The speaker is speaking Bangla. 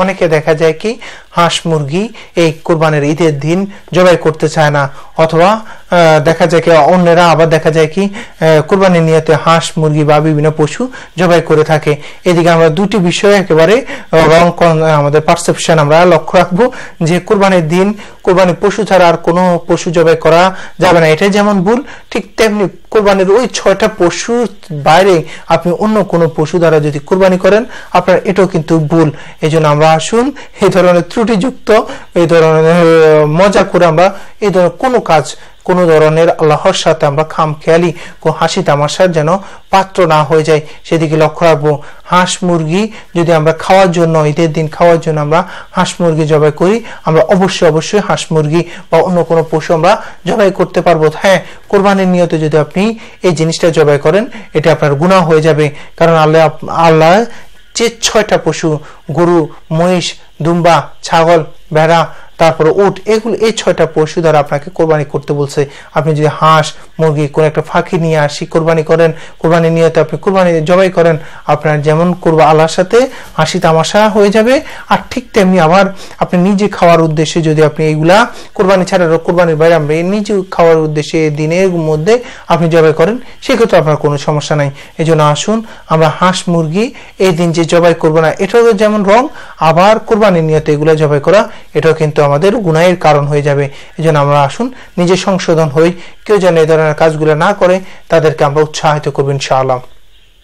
অনেকে দেখা যায় কি হাঁস মুরগি এই কুরবানির ঈদের দিন জবাই করতে চায় না, অথবা দেখা যায় কি অন্যরা আবার দেখা যায় কি কুরবানির নিয়তে হাঁস মুরগি বা বিভিন্ন পশু জবাই করে থাকে। এদিকে আমরা দুটি বিষয় একেবারে রং আমাদের পারসেপশন আমরা লক্ষ্য রাখবো যে কুরবানির দিন কুরবানির পশু ছাড়া আর কোনো পশু জবাই করা যাবে না, এটাই যেমন ভুল, ঠিক তেমনি কুরবানির ওই 6টা পশুর বাইরে আপনি অন্য কোনো পশু দ্বারা যদি কুরবানি করেন আপনার এটাও কিন্তু ভুল। এই জন্য আমরা আসুন এই ধরনের ত্রুটিযুক্ত এই ধরনের মজা করে আমরা এই ধরনের কোনো কাজ কোনো ধরনের আল্লাহর সাথে আমরা খামখেয়ালি হাসি তামাশার যেন পাত্র না হয়ে যায় সেদিকে লক্ষ্য রাখবো। হাঁস মুরগি যদি আমরা খাওয়ার জন্য ঈদের দিন খাওয়ার জন্য আমরা হাঁস মুরগি জবাই করি, আমরা অবশ্যই হাঁস মুরগি বা অন্য কোনো পশু আমরা জবাই করতে পারবো। হ্যাঁ, কোরবানির নিয়তে যদি আপনি এই জিনিসটা জবাই করেন এটা আপনার গুনাহ হয়ে যাবে, কারণ আল্লাহ যে 6টা পশু গরু মহিষ দুম্বা ছাগল ভেড়া তারপরে উট এগুলো এই 6টা পশু দ্বারা আপনাকে কোরবানি করতে বলছে। আপনি যদি হাঁস মুরগি কোন একটা ফাঁকি নিয়ে আসি কোরবানি করেন, কোরবানি নিয়তে আপনি কোরবানি জবাই করেন, আপনার যেমন করবা আল্লাহর সাথে হাসি তামাশা হয়ে যাবে, আর ঠিক তেমনি আবার আপনি নিজে খাওয়ার উদ্দেশ্যে যদি আপনি এইগুলা কোরবানি ছাড়া কোরবানির বাইরে আমরা নিজে খাওয়ার উদ্দেশ্যে দিনের মধ্যে আপনি জবাই করেন সেক্ষেত্রে আপনার কোনো সমস্যা নাই। এই জন্য আসুন আমরা হাঁস মুরগি এই দিন যে জবাই করবো না এটাও যেমন রং, আবার কোরবানির নিয়তে এগুলা জবাই করা এটাও কিন্তু আমাদের গুনাহের কারণ হয়ে যাবে। এই জন্য আমরা আসুন নিজে সংশোধন হই, কেউ যেন এই ধরনের কাজগুলো না করে তাদেরকে আমরা উৎসাহিত করবো ইনশাআল্লাহ।